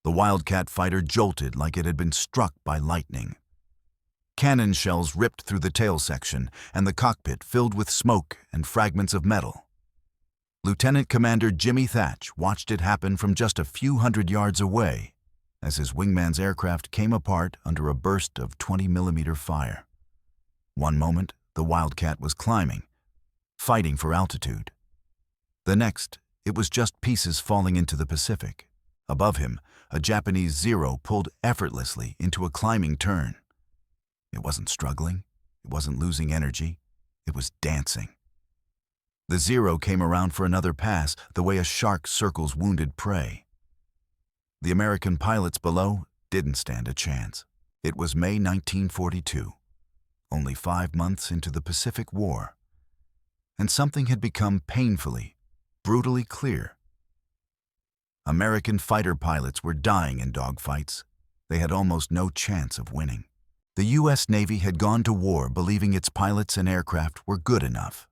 The Wildcat fighter jolted like it had been struck by lightning. Cannon shells ripped through the tail section, and the cockpit filled with smoke and fragments of metal. Lieutenant Commander Jimmy Thach watched it happen from just a few hundred yards away as his wingman's aircraft came apart under a burst of 20mm fire. One moment, the Wildcat was climbing, fighting for altitude. The next, it was just pieces falling into the Pacific. Above him, a Japanese Zero pulled effortlessly into a climbing turn. It wasn't struggling, it wasn't losing energy, it was dancing. The Zero came around for another pass the way a shark circles wounded prey. The American pilots below didn't stand a chance. It was May 1942, only 5 months into the Pacific War, and something had become painfully, brutally clear. American fighter pilots were dying in dogfights. They had almost no chance of winning. The U.S. Navy had gone to war believing its pilots and aircraft were good enough,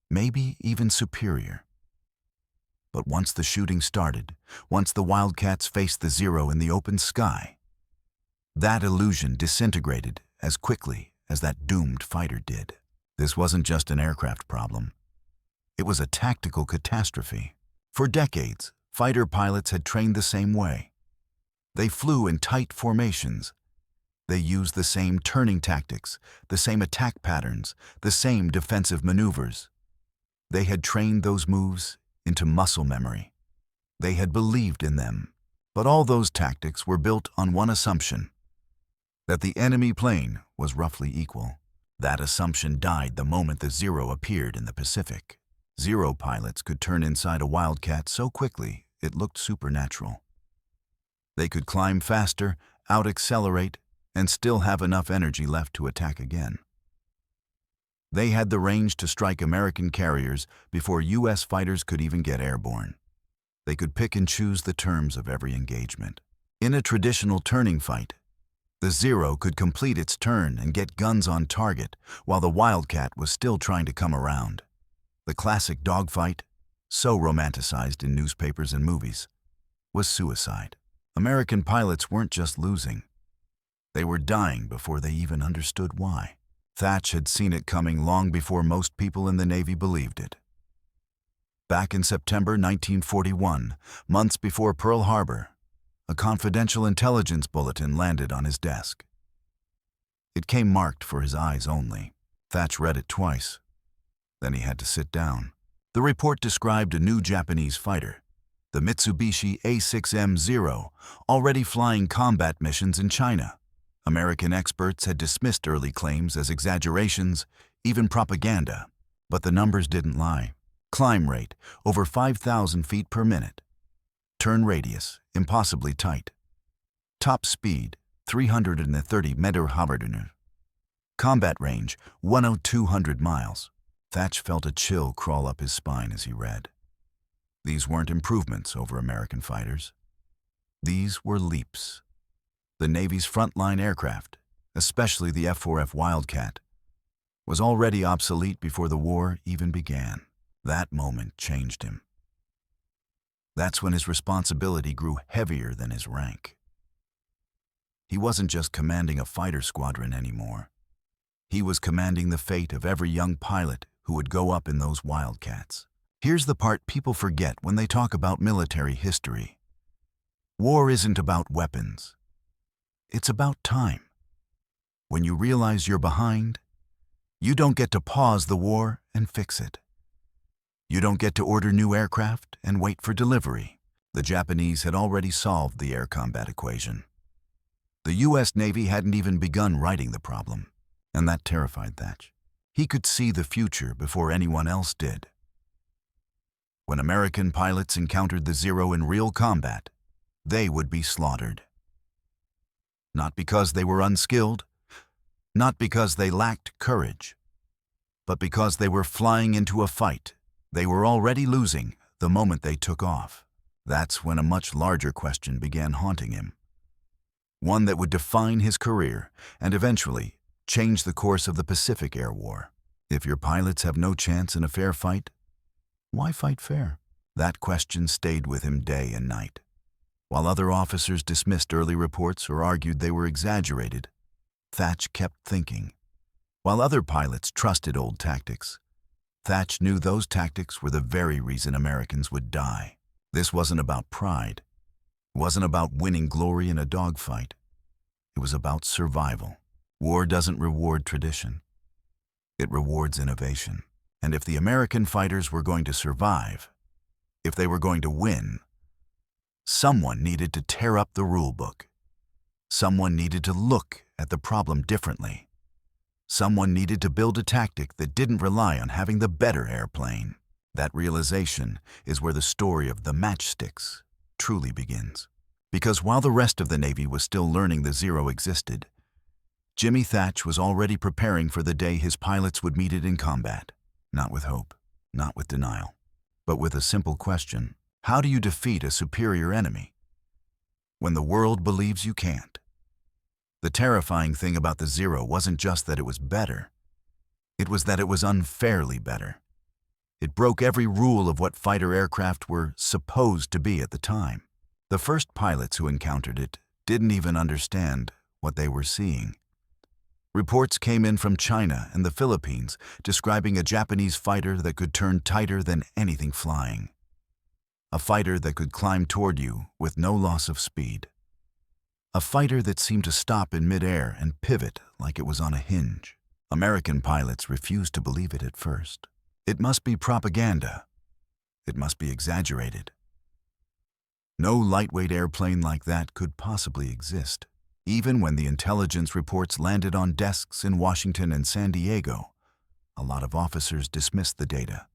maybe even superior. But once the shooting started, once the Wildcats faced the Zero in the open sky, that illusion disintegrated as quickly as that doomed fighter did. This wasn't just an aircraft problem. It was a tactical catastrophe. For decades, fighter pilots had trained the same way. They flew in tight formations. They used the same turning tactics, the same attack patterns, the same defensive maneuvers. They had trained those moves into muscle memory. They had believed in them. But all those tactics were built on one assumption: that the enemy plane was roughly equal. That assumption died the moment the Zero appeared in the Pacific. Zero pilots could turn inside a Wildcat so quickly it looked supernatural. They could climb faster, out-accelerate, and still have enough energy left to attack again. They had the range to strike American carriers before U.S. fighters could even get airborne. They could pick and choose the terms of every engagement. In a traditional turning fight, the Zero could complete its turn and get guns on target while the Wildcat was still trying to come around. The classic dogfight, so romanticized in newspapers and movies, was suicide. American pilots weren't just losing. They were dying before they even understood why. Thach had seen it coming long before most people in the Navy believed it. Back in September 1941, months before Pearl Harbor, a confidential intelligence bulletin landed on his desk. It came marked for his eyes only. Thach read it twice. Then he had to sit down. The report described a new Japanese fighter, the Mitsubishi A6M-0, already flying combat missions in China. American experts had dismissed early claims as exaggerations, even propaganda. But the numbers didn't lie. Climb rate, over 5,000 feet per minute. Turn radius, impossibly tight. Top speed, 330 m/h. Combat range, 1,200 miles. Thach felt a chill crawl up his spine as he read. These weren't improvements over American fighters. These were leaps. The Navy's frontline aircraft, especially the F-4F Wildcat, was already obsolete before the war even began. That moment changed him. That's when his responsibility grew heavier than his rank. He wasn't just commanding a fighter squadron anymore. He was commanding the fate of every young pilot who would go up in those Wildcats. Here's the part people forget when they talk about military history. War isn't about weapons. It's about time. When you realize you're behind, you don't get to pause the war and fix it. You don't get to order new aircraft and wait for delivery. The Japanese had already solved the air combat equation. The U.S. Navy hadn't even begun writing the problem, and that terrified Thach. He could see the future before anyone else did. When American pilots encountered the Zero in real combat, they would be slaughtered. Not because they were unskilled, not because they lacked courage, but because they were flying into a fight they were already losing the moment they took off. That's when a much larger question began haunting him. One that would define his career and eventually change the course of the Pacific Air War. If your pilots have no chance in a fair fight, why fight fair? That question stayed with him day and night. While other officers dismissed early reports or argued they were exaggerated, Thach kept thinking. While other pilots trusted old tactics, Thach knew those tactics were the very reason Americans would die. This wasn't about pride. It wasn't about winning glory in a dogfight. It was about survival. War doesn't reward tradition. It rewards innovation. And if the American fighters were going to survive, if they were going to win, someone needed to tear up the rule book. Someone needed to look at the problem differently. Someone needed to build a tactic that didn't rely on having the better airplane. That realization is where the story of the Matchsticks truly begins. Because while the rest of the Navy was still learning the Zero existed, Jimmy Thach was already preparing for the day his pilots would meet it in combat. Not with hope, not with denial, but with a simple question: how do you defeat a superior enemy when the world believes you can't? The terrifying thing about the Zero wasn't just that it was better. It was that it was unfairly better. It broke every rule of what fighter aircraft were supposed to be at the time. The first pilots who encountered it didn't even understand what they were seeing. Reports came in from China and the Philippines describing a Japanese fighter that could turn tighter than anything flying. A fighter that could climb toward you with no loss of speed. A fighter that seemed to stop in midair and pivot like it was on a hinge. American pilots refused to believe it at first. It must be propaganda. It must be exaggerated. No lightweight airplane like that could possibly exist. Even when the intelligence reports landed on desks in Washington and San Diego, a lot of officers dismissed the data.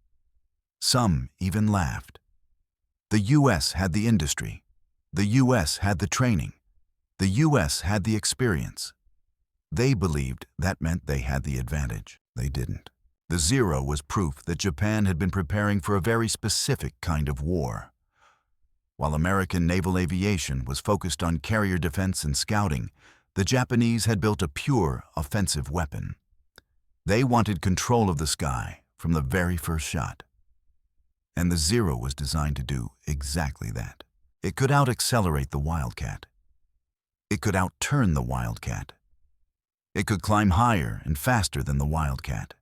Some even laughed. The U.S. had the industry. The U.S. had the training. The U.S. had the experience. They believed that meant they had the advantage. They didn't. The Zero was proof that Japan had been preparing for a very specific kind of war. While American naval aviation was focused on carrier defense and scouting, the Japanese had built a pure offensive weapon. They wanted control of the sky from the very first shot. And the Zero was designed to do exactly that. It could out-accelerate the Wildcat. It could outturn the Wildcat. It could climb higher and faster than the Wildcat.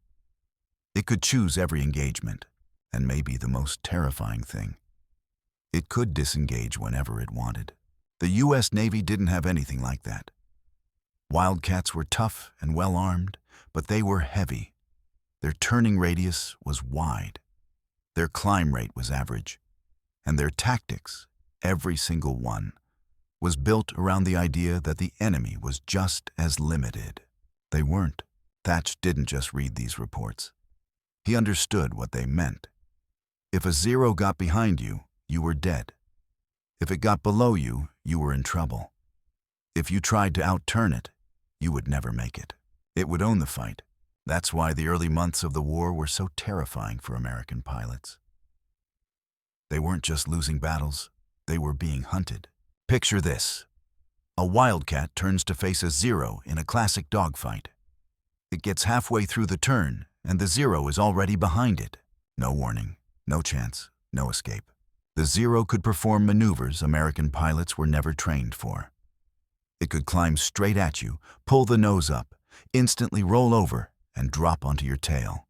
It could choose every engagement, and maybe the most terrifying thing, it could disengage whenever it wanted. The U.S. Navy didn't have anything like that. Wildcats were tough and well-armed, but they were heavy. Their turning radius was wide. Their climb rate was average. And their tactics, every single one, was built around the idea that the enemy was just as limited. They weren't. Thach didn't just read these reports. He understood what they meant. If a Zero got behind you, you were dead. If it got below you, you were in trouble. If you tried to outturn it, you would never make it. It would own the fight. That's why the early months of the war were so terrifying for American pilots. They weren't just losing battles, they were being hunted. Picture this. A Wildcat turns to face a Zero in a classic dogfight. It gets halfway through the turn, and the Zero is already behind it. No warning, no chance, no escape. The Zero could perform maneuvers American pilots were never trained for. It could climb straight at you, pull the nose up, instantly roll over, and drop onto your tail.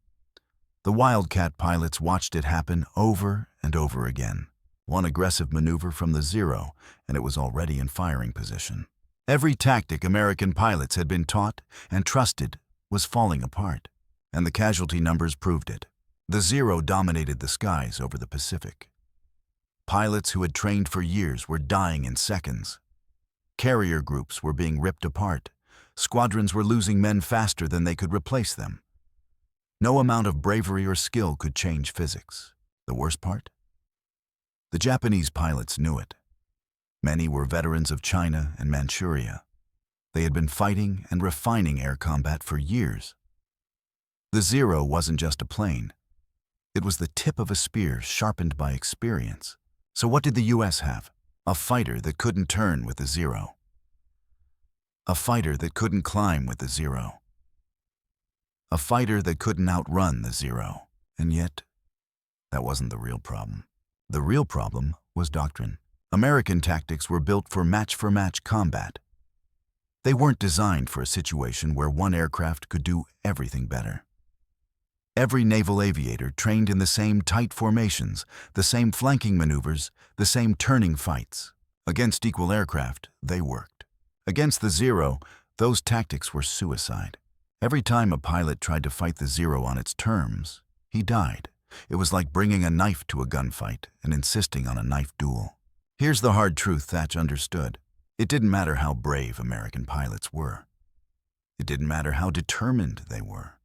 The Wildcat pilots watched it happen over and over again. One aggressive maneuver from the Zero, and it was already in firing position. Every tactic American pilots had been taught and trusted was falling apart, and the casualty numbers proved it. The Zero dominated the skies over the Pacific. Pilots who had trained for years were dying in seconds. Carrier groups were being ripped apart. Squadrons were losing men faster than they could replace them. No amount of bravery or skill could change physics. The worst part? The Japanese pilots knew it. Many were veterans of China and Manchuria. They had been fighting and refining air combat for years. The Zero wasn't just a plane. It was the tip of a spear sharpened by experience. So what did the U.S. have? A fighter that couldn't turn with the Zero. A fighter that couldn't climb with the Zero. A fighter that couldn't outrun the Zero. And yet, that wasn't the real problem. The real problem was doctrine. American tactics were built for match-for-match combat. They weren't designed for a situation where one aircraft could do everything better. Every naval aviator trained in the same tight formations, the same flanking maneuvers, the same turning fights. Against equal aircraft, they worked. Against the Zero, those tactics were suicide. Every time a pilot tried to fight the Zero on its terms, he died. It was like bringing a knife to a gunfight and insisting on a knife duel. Here's the hard truth Thach understood. It didn't matter how brave American pilots were. It didn't matter how determined they were.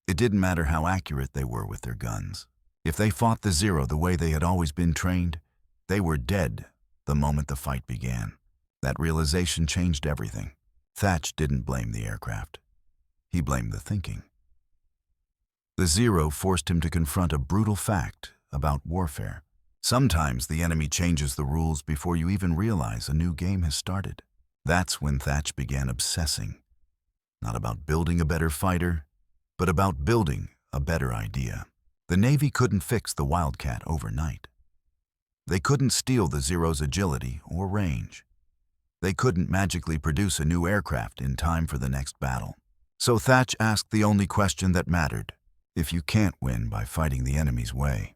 It didn't matter how accurate they were with their guns. If they fought the Zero the way they had always been trained, they were dead the moment the fight began. That realization changed everything. Thach didn't blame the aircraft. He blamed the thinking. The Zero forced him to confront a brutal fact about warfare. Sometimes the enemy changes the rules before you even realize a new game has started. That's when Thach began obsessing, not about building a better fighter, but about building a better idea. The Navy couldn't fix the Wildcat overnight. They couldn't steal the Zero's agility or range. They couldn't magically produce a new aircraft in time for the next battle. So Thach asked the only question that mattered. If you can't win by fighting the enemy's way,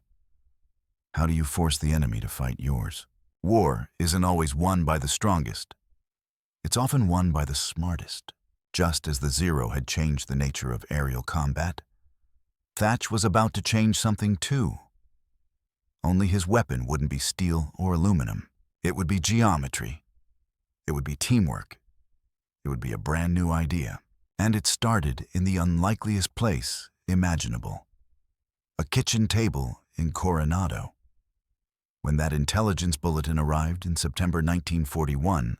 how do you force the enemy to fight yours? War isn't always won by the strongest. It's often won by the smartest. Just as the Zero had changed the nature of aerial combat, Thach was about to change something too. Only his weapon wouldn't be steel or aluminum. It would be geometry. It would be teamwork. It would be a brand new idea. And it started in the unlikeliest place imaginable. A kitchen table in Coronado. When that intelligence bulletin arrived in September 1941,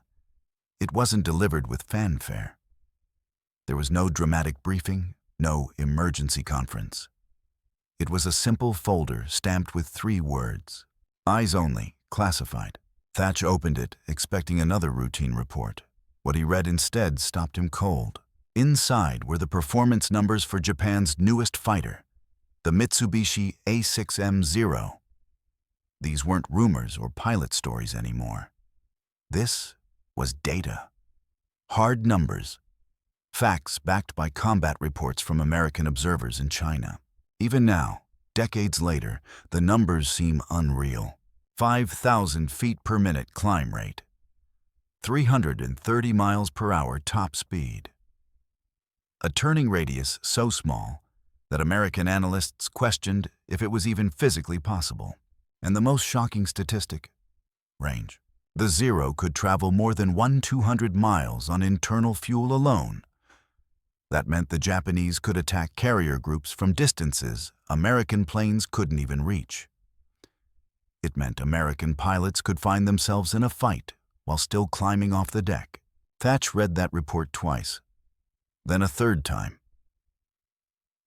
it wasn't delivered with fanfare. There was no dramatic briefing, no emergency conference. It was a simple folder stamped with 3 words. Eyes only, classified. Thach opened it, expecting another routine report. What he read instead stopped him cold. Inside were the performance numbers for Japan's newest fighter, the Mitsubishi A6M0. These weren't rumors or pilot stories anymore. This was data. Hard numbers. Facts backed by combat reports from American observers in China. Even now, decades later, the numbers seem unreal. 5,000 feet per minute climb rate. 330 miles per hour top speed. A turning radius so small that American analysts questioned if it was even physically possible. And the most shocking statistic, range. The Zero could travel more than 1,200 miles on internal fuel alone. That meant the Japanese could attack carrier groups from distances American planes couldn't even reach. It meant American pilots could find themselves in a fight while still climbing off the deck. Thach read that report twice, then a third time.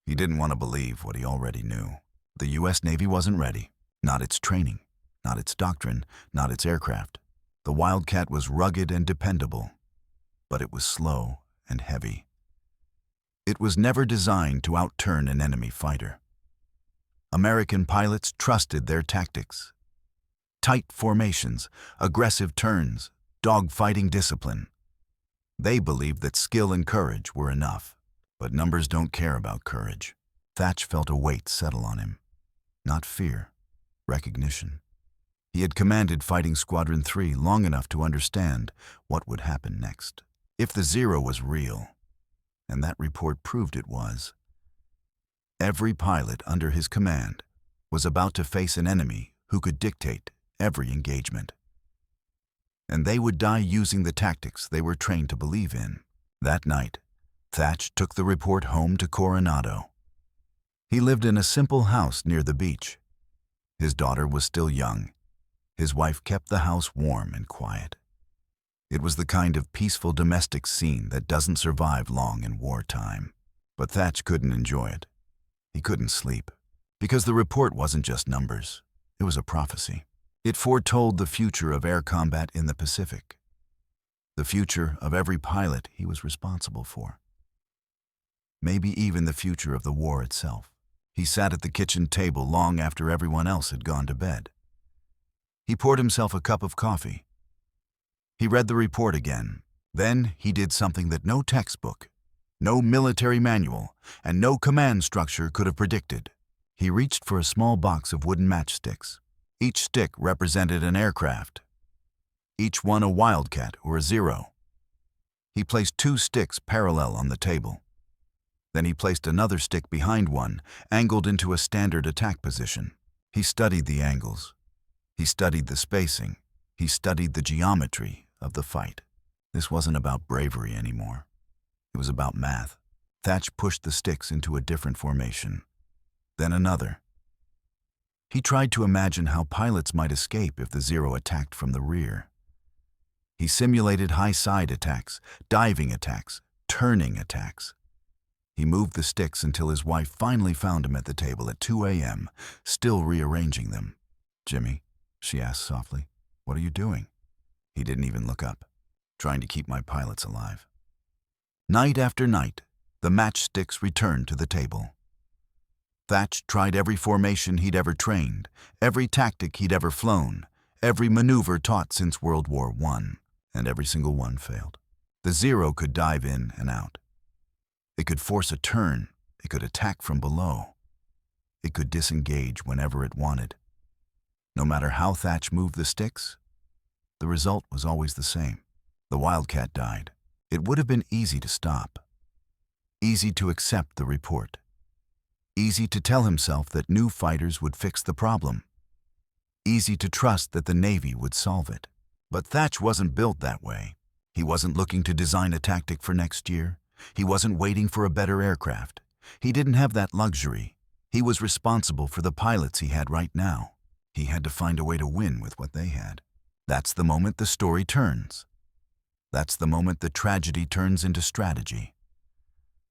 He didn't want to believe what he already knew. The U.S. Navy wasn't ready. Not its training, not its doctrine, not its aircraft. The Wildcat was rugged and dependable, but it was slow and heavy. It was never designed to outturn an enemy fighter. American pilots trusted their tactics. Tight formations, aggressive turns, dogfighting discipline. They believed that skill and courage were enough. But numbers don't care about courage. Thach felt a weight settle on him. Not fear, recognition. He had commanded Fighting Squadron 3 long enough to understand what would happen next. If the Zero was real, and that report proved it was, every pilot under his command was about to face an enemy who could dictate every engagement. And they would die using the tactics they were trained to believe in. That night, Thach took the report home to Coronado. He lived in a simple house near the beach. His daughter was still young. His wife kept the house warm and quiet. It was the kind of peaceful domestic scene that doesn't survive long in wartime. But Thach couldn't enjoy it. He couldn't sleep, because the report wasn't just numbers. It was a prophecy. It foretold the future of air combat in the Pacific, the future of every pilot he was responsible for, maybe even the future of the war itself. He sat at the kitchen table long after everyone else had gone to bed. He poured himself a cup of coffee. He read the report again. Then he did something that no textbook, no military manual, and no command structure could have predicted. He reached for a small box of wooden matchsticks. Each stick represented an aircraft, each one a Wildcat or a Zero. He placed 2 sticks parallel on the table. Then he placed another stick behind one, angled into a standard attack position. He studied the angles. He studied the spacing. He studied the geometry of the fight. This wasn't about bravery anymore. It was about math. Thach pushed the sticks into a different formation, then another. He tried to imagine how pilots might escape if the Zero attacked from the rear. He simulated high side attacks, diving attacks, turning attacks. He moved the sticks until his wife finally found him at the table at 2 a.m., still rearranging them. "Jimmy," she asked softly, "what are you doing?" He didn't even look up. "Trying to keep my pilots alive." Night after night, the matchsticks returned to the table. Thach tried every formation he'd ever trained, every tactic he'd ever flown, every maneuver taught since World War I, and every single one failed. The Zero could dive in and out. It could force a turn. It could attack from below. It could disengage whenever it wanted. No matter how Thach moved the sticks, the result was always the same. The Wildcat died. It would have been easy to stop. Easy to accept the report. Easy to tell himself that new fighters would fix the problem. Easy to trust that the Navy would solve it. But Thach wasn't built that way. He wasn't looking to design a tactic for next year. He wasn't waiting for a better aircraft. He didn't have that luxury. He was responsible for the pilots he had right now. He had to find a way to win with what they had. That's the moment the story turns. That's the moment the tragedy turns into strategy.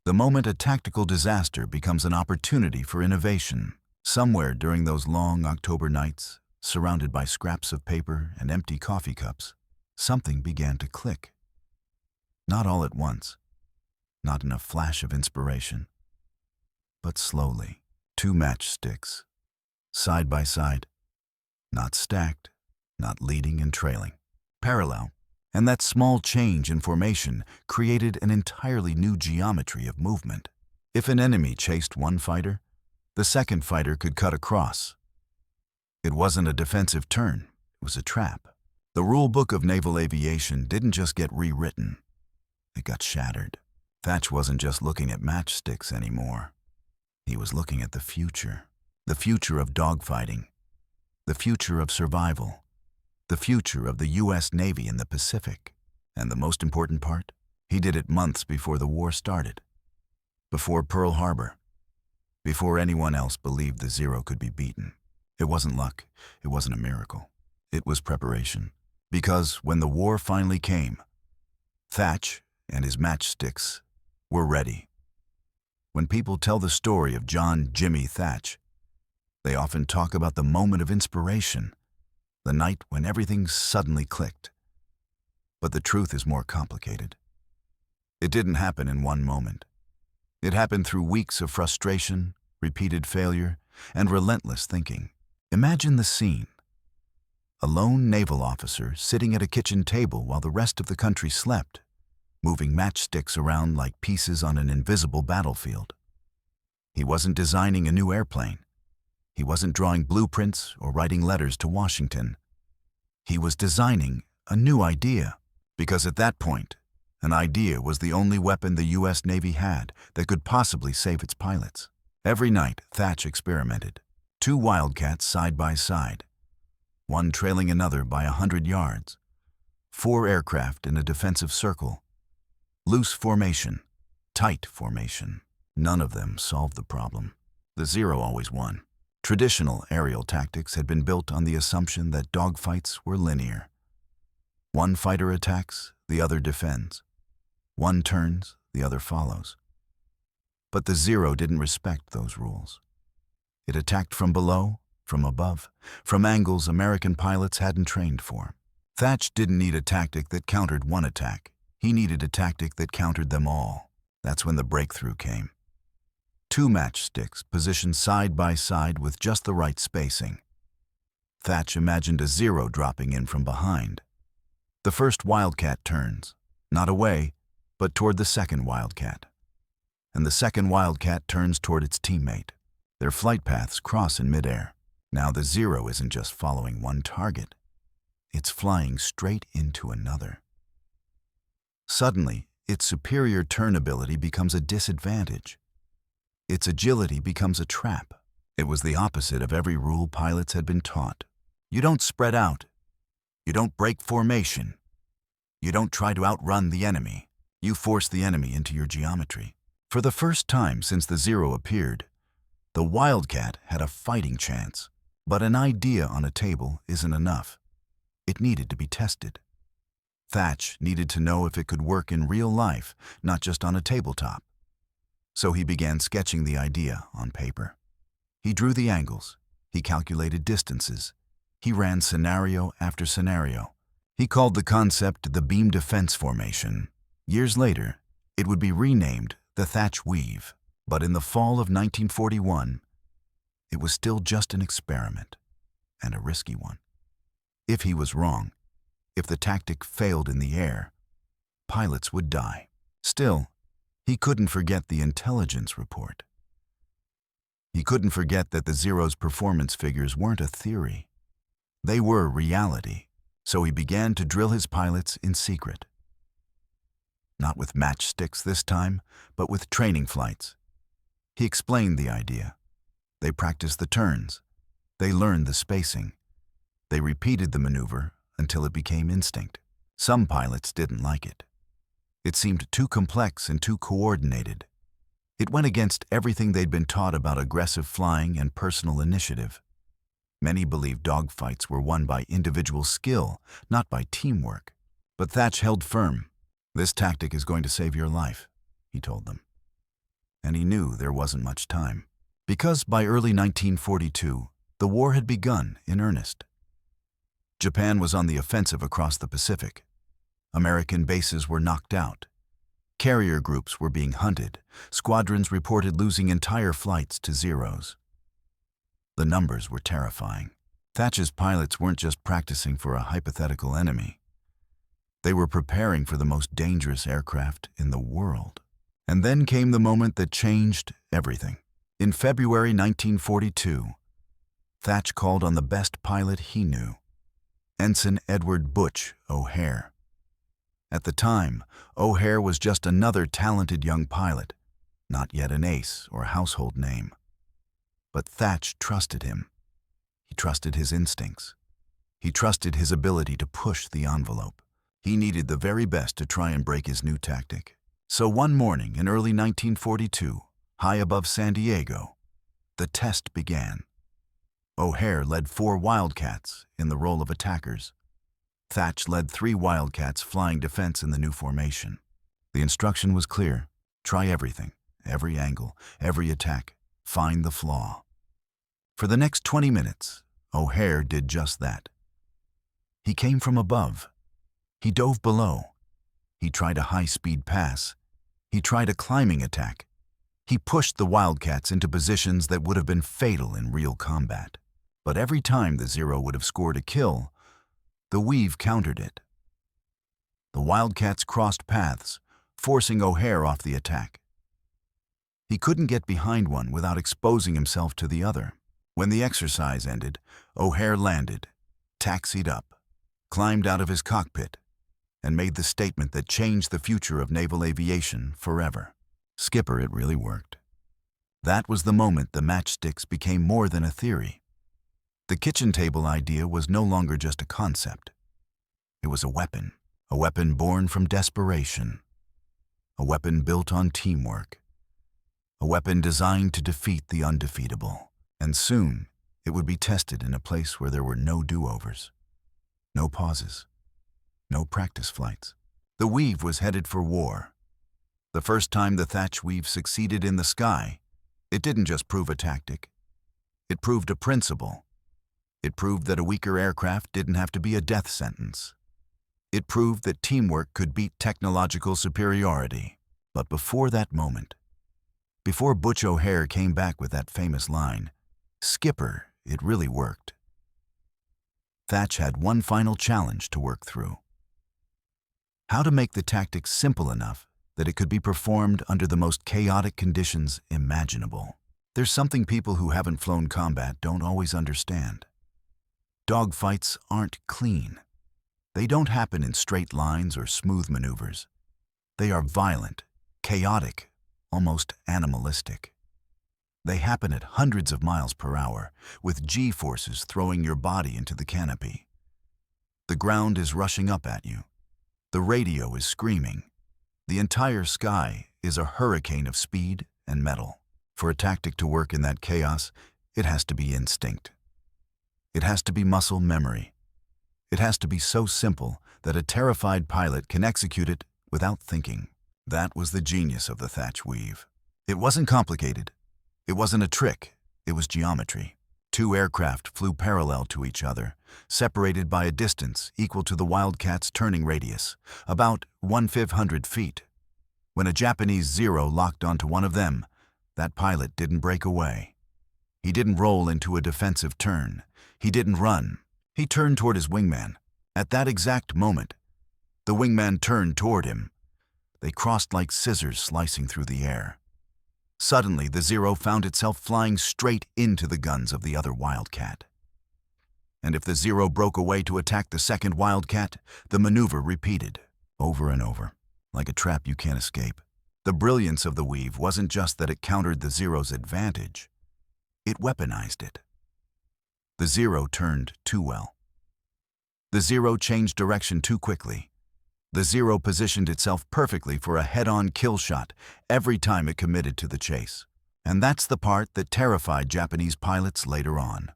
The moment a tactical disaster becomes an opportunity for innovation. Somewhere during those long October nights, surrounded by scraps of paper and empty coffee cups, something began to click. Not all at once, not in a flash of inspiration, but slowly. 2 matchsticks, side by side, not stacked, not leading and trailing, parallel. And that small change in formation created an entirely new geometry of movement. If an enemy chased one fighter, the second fighter could cut across. It wasn't a defensive turn, it was a trap. The rule book of naval aviation didn't just get rewritten, it got shattered. Thach wasn't just looking at matchsticks anymore. He was looking at the future of dogfighting, the future of survival, the future of the U.S. Navy in the Pacific. And the most important part, he did it months before the war started, before Pearl Harbor, before anyone else believed the Zero could be beaten. It wasn't luck, it wasn't a miracle. It was preparation. Because when the war finally came, Thach and his matchsticks were ready. When people tell the story of John "Jimmy" Thach, they often talk about the moment of inspiration, the night when everything suddenly clicked. But the truth is more complicated. It didn't happen in one moment. It happened through weeks of frustration, repeated failure, and relentless thinking. Imagine the scene. A lone naval officer sitting at a kitchen table while the rest of the country slept, moving matchsticks around like pieces on an invisible battlefield. He wasn't designing a new airplane. He wasn't drawing blueprints or writing letters to Washington. He was designing a new idea, because at that point, an idea was the only weapon the U.S. Navy had that could possibly save its pilots. Every night, Thach experimented. 2 Wildcats side by side, one trailing another by 100 yards. 4 aircraft in a defensive circle. Loose formation, tight formation. None of them solved the problem. The Zero always won. Traditional aerial tactics had been built on the assumption that dogfights were linear. One fighter attacks, the other defends. One turns, the other follows. But the Zero didn't respect those rules. It attacked from below, from above, from angles American pilots hadn't trained for. Thach didn't need a tactic that countered one attack. He needed a tactic that countered them all. That's when the breakthrough came. 2 matchsticks positioned side by side with just the right spacing. Thach imagined a Zero dropping in from behind. The first Wildcat turns, not away, but toward the second Wildcat. And the second Wildcat turns toward its teammate. Their flight paths cross in midair. Now the Zero isn't just following one target. It's flying straight into another. Suddenly, its superior turn ability becomes a disadvantage. Its agility becomes a trap. It was the opposite of every rule pilots had been taught. You don't spread out. You don't break formation. You don't try to outrun the enemy. You force the enemy into your geometry. For the first time since the Zero appeared, the Wildcat had a fighting chance. But an idea on a table isn't enough. It needed to be tested. Thach needed to know if it could work in real life, not just on a tabletop. So he began sketching the idea on paper. He drew the angles. He calculated distances. He ran scenario after scenario. He called the concept the beam defense formation. Years later, it would be renamed the Thach Weave. But in the fall of 1941, it was still just an experiment, and a risky one. If he was wrong, if the tactic failed in the air, pilots would die. Still, he couldn't forget the intelligence report. He couldn't forget that the Zero's performance figures weren't a theory. They were reality, so he began to drill his pilots in secret. Not with matchsticks this time, but with training flights. He explained the idea. They practiced the turns. They learned the spacing. They repeated the maneuver until it became instinct. Some pilots didn't like it. It seemed too complex and too coordinated. It went against everything they'd been taught about aggressive flying and personal initiative. Many believed dogfights were won by individual skill, not by teamwork. But Thach held firm. "This tactic is going to save your life," he told them. And he knew there wasn't much time. Because by early 1942, the war had begun in earnest. Japan was on the offensive across the Pacific. American bases were knocked out. Carrier groups were being hunted. Squadrons reported losing entire flights to Zeros. The numbers were terrifying. Thach's pilots weren't just practicing for a hypothetical enemy. They were preparing for the most dangerous aircraft in the world. And then came the moment that changed everything. In February 1942, Thach called on the best pilot he knew, Ensign Edward "Butch" O'Hare. At the time, O'Hare was just another talented young pilot, not yet an ace or household name. But Thach trusted him. He trusted his instincts. He trusted his ability to push the envelope. He needed the very best to try and break his new tactic. So one morning in early 1942, high above San Diego, the test began. O'Hare led 4 Wildcats in the role of attackers. Thach led 3 Wildcats flying defense in the new formation. The instruction was clear. Try everything, every angle, every attack. Find the flaw. For the next 20 minutes, O'Hare did just that. He came from above. He dove below. He tried a high-speed pass. He tried a climbing attack. He pushed the Wildcats into positions that would have been fatal in real combat. But every time the Zero would have scored a kill, the Weave countered it. The Wildcats crossed paths, forcing O'Hare off the attack. He couldn't get behind one without exposing himself to the other. When the exercise ended, O'Hare landed, taxied up, climbed out of his cockpit, and made the statement that changed the future of naval aviation forever. "Skipper, it really worked." That was the moment the matchsticks became more than a theory. The kitchen table idea was no longer just a concept. It was a weapon born from desperation, a weapon built on teamwork, a weapon designed to defeat the undefeatable. And soon, it would be tested in a place where there were no do-overs, no pauses, no practice flights. The Weave was headed for war. The first time the Thach Weave succeeded in the sky, it didn't just prove a tactic. It proved a principle. It proved that a weaker aircraft didn't have to be a death sentence. It proved that teamwork could beat technological superiority. But before that moment, before Butch O'Hare came back with that famous line, "Skipper, it really worked," Thach had one final challenge to work through: how to make the tactic simple enough that it could be performed under the most chaotic conditions imaginable. There's something people who haven't flown combat don't always understand. Dogfights aren't clean. They don't happen in straight lines or smooth maneuvers. They are violent, chaotic, almost animalistic. They happen at hundreds of miles per hour, with G-forces throwing your body into the canopy. The ground is rushing up at you. The radio is screaming. The entire sky is a hurricane of speed and metal. For a tactic to work in that chaos, it has to be instinct. It has to be muscle memory. It has to be so simple that a terrified pilot can execute it without thinking. That was the genius of the Thach Weave. It wasn't complicated. It wasn't a trick. It was geometry. Two aircraft flew parallel to each other, separated by a distance equal to the Wildcats' turning radius, about 1/500 feet. When a Japanese Zero locked onto one of them, that pilot didn't break away. He didn't roll into a defensive turn. He didn't run. He turned toward his wingman. At that exact moment, the wingman turned toward him. They crossed like scissors slicing through the air. Suddenly, the Zero found itself flying straight into the guns of the other Wildcat. And if the Zero broke away to attack the second Wildcat, the maneuver repeated, over and over, like a trap you can't escape. The brilliance of the Weave wasn't just that it countered the Zero's advantage. It weaponized it. The Zero turned too well. The Zero changed direction too quickly. The Zero positioned itself perfectly for a head-on kill shot every time it committed to the chase. And that's the part that terrified Japanese pilots later on.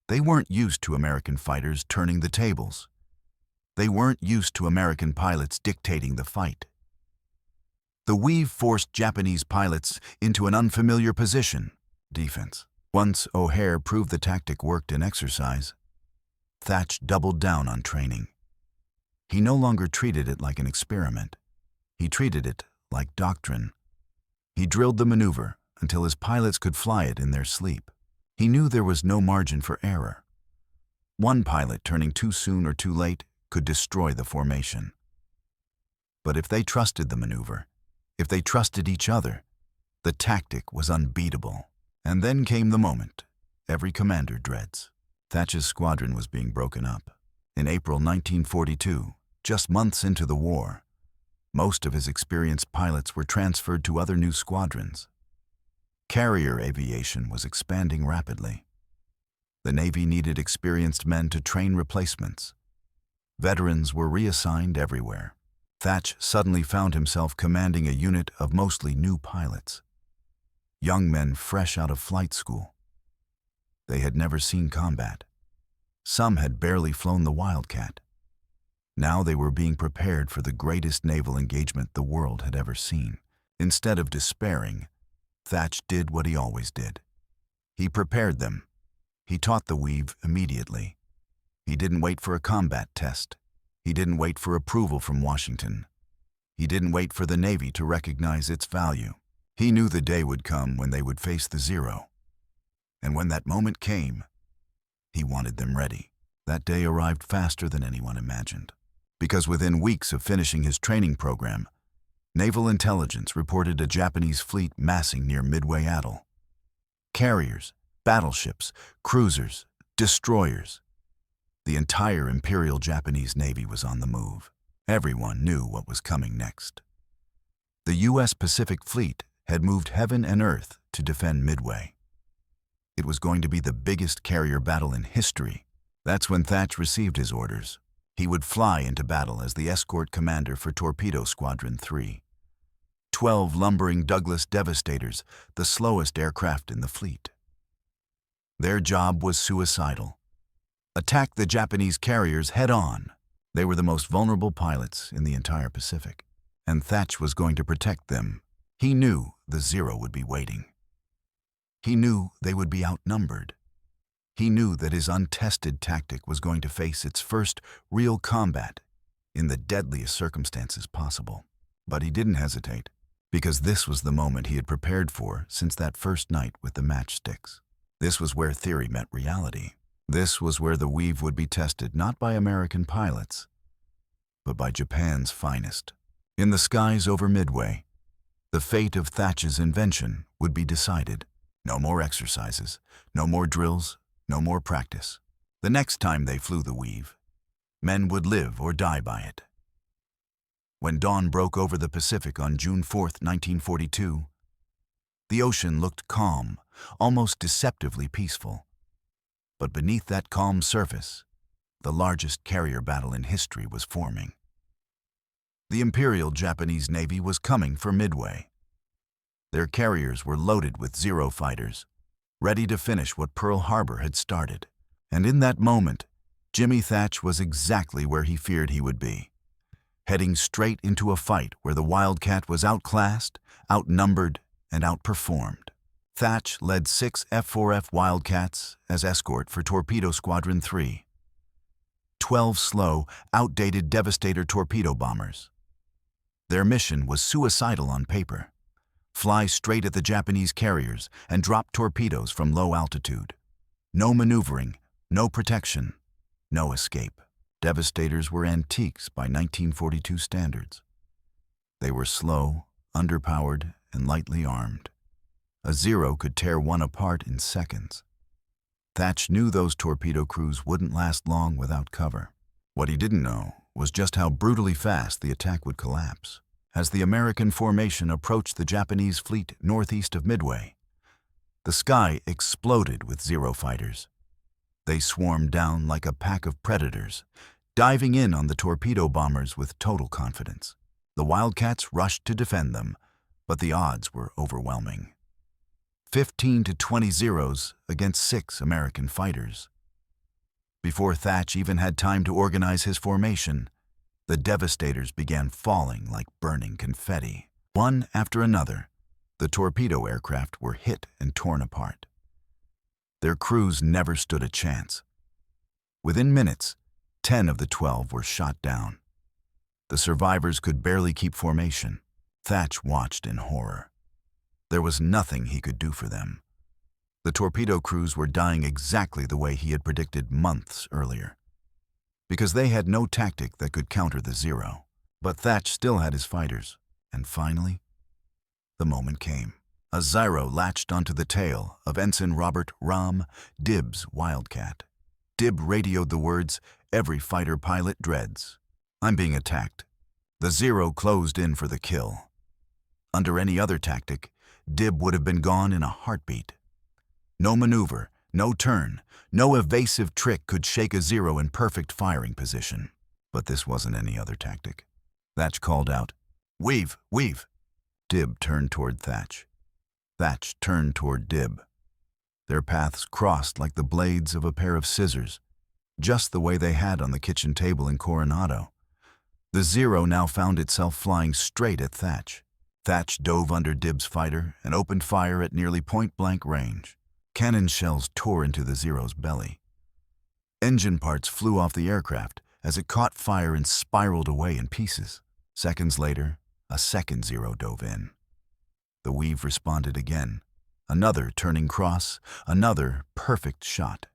They weren't used to American fighters turning the tables. They weren't used to American pilots dictating the fight. The Weave forced Japanese pilots into an unfamiliar position, defense. Once O'Hare proved the tactic worked in exercise, Thach doubled down on training. He no longer treated it like an experiment. He treated it like doctrine. He drilled the maneuver until his pilots could fly it in their sleep. He knew there was no margin for error. One pilot turning too soon or too late could destroy the formation. But if they trusted the maneuver, if they trusted each other, the tactic was unbeatable. And then came the moment every commander dreads. Thach's squadron was being broken up. In April 1942, just months into the war, most of his experienced pilots were transferred to other new squadrons. Carrier aviation was expanding rapidly. The Navy needed experienced men to train replacements. Veterans were reassigned everywhere. Thach suddenly found himself commanding a unit of mostly new pilots. Young men fresh out of flight school. They had never seen combat. Some had barely flown the Wildcat. Now they were being prepared for the greatest naval engagement the world had ever seen. Instead of despairing, Thach did what he always did. He prepared them. He taught the Weave immediately. He didn't wait for a combat test. He didn't wait for approval from Washington. He didn't wait for the Navy to recognize its value. He knew the day would come when they would face the Zero. And when that moment came, he wanted them ready. That day arrived faster than anyone imagined. Because within weeks of finishing his training program, naval intelligence reported a Japanese fleet massing near Midway Atoll. Carriers, battleships, cruisers, destroyers. The entire Imperial Japanese Navy was on the move. Everyone knew what was coming next. The U.S. Pacific Fleet had moved heaven and earth to defend Midway. It was going to be the biggest carrier battle in history. That's when Thach received his orders. He would fly into battle as the escort commander for Torpedo Squadron 3. 12 lumbering Douglas Devastators, the slowest aircraft in the fleet. Their job was suicidal. Attack the Japanese carriers head-on. They were the most vulnerable pilots in the entire Pacific, and Thach was going to protect them. He knew the Zero would be waiting. He knew they would be outnumbered. He knew that his untested tactic was going to face its first real combat in the deadliest circumstances possible. But he didn't hesitate, because this was the moment he had prepared for since that first night with the Matchsticks. This was where theory met reality. This was where the Weave would be tested not by American pilots, but by Japan's finest. In the skies over Midway, the fate of Thach's invention would be decided. No more exercises, no more drills, no more practice. The next time they flew the Weave, men would live or die by it. When dawn broke over the Pacific on June 4, 1942, the ocean looked calm, almost deceptively peaceful. But beneath that calm surface, the largest carrier battle in history was forming. The Imperial Japanese Navy was coming for Midway. Their carriers were loaded with Zero fighters, ready to finish what Pearl Harbor had started. And in that moment, Jimmy Thach was exactly where he feared he would be, heading straight into a fight where the Wildcat was outclassed, outnumbered, and outperformed. Thach led 6 F-4F Wildcats as escort for Torpedo Squadron 3. 12 slow, outdated Devastator torpedo bombers. Their mission was suicidal on paper: fly straight at the Japanese carriers and drop torpedoes from low altitude. No maneuvering, no protection, no escape. Devastators were antiques by 1942 standards. They were slow, underpowered, and lightly armed. A Zero could tear one apart in seconds. Thach knew those torpedo crews wouldn't last long without cover. What he didn't know was just how brutally fast the attack would collapse. As the American formation approached the Japanese fleet northeast of Midway, the sky exploded with Zero fighters. They swarmed down like a pack of predators, diving in on the torpedo bombers with total confidence. The Wildcats rushed to defend them, but the odds were overwhelming. 15 to 20 Zeros against 6 American fighters. Before Thach even had time to organize his formation, the Devastators began falling like burning confetti. One after another, the torpedo aircraft were hit and torn apart. Their crews never stood a chance. Within minutes, 10 of the 12 were shot down. The survivors could barely keep formation. Thach watched in horror. There was nothing he could do for them. The torpedo crews were dying exactly the way he had predicted months earlier, because they had no tactic that could counter the Zero. But Thach still had his fighters, and finally, the moment came. A Zero latched onto the tail of Ensign Robert "Ram" Dibb's Wildcat. Dibb radioed the words every fighter pilot dreads: "I'm being attacked." The Zero closed in for the kill. Under any other tactic, Dibb would have been gone in a heartbeat. No maneuver, no turn, no evasive trick could shake a Zero in perfect firing position. But this wasn't any other tactic. Thach called out, "Weave, weave!" Dibb turned toward Thach. Thach turned toward Dibb. Their paths crossed like the blades of a pair of scissors, just the way they had on the kitchen table in Coronado. The Zero now found itself flying straight at Thach. Thach dove under Dibb's fighter and opened fire at nearly point-blank range. Cannon shells tore into the Zero's belly. Engine parts flew off the aircraft as it caught fire and spiraled away in pieces. Seconds later, a second Zero dove in. The Weave responded again. Another turning cross, another perfect shot.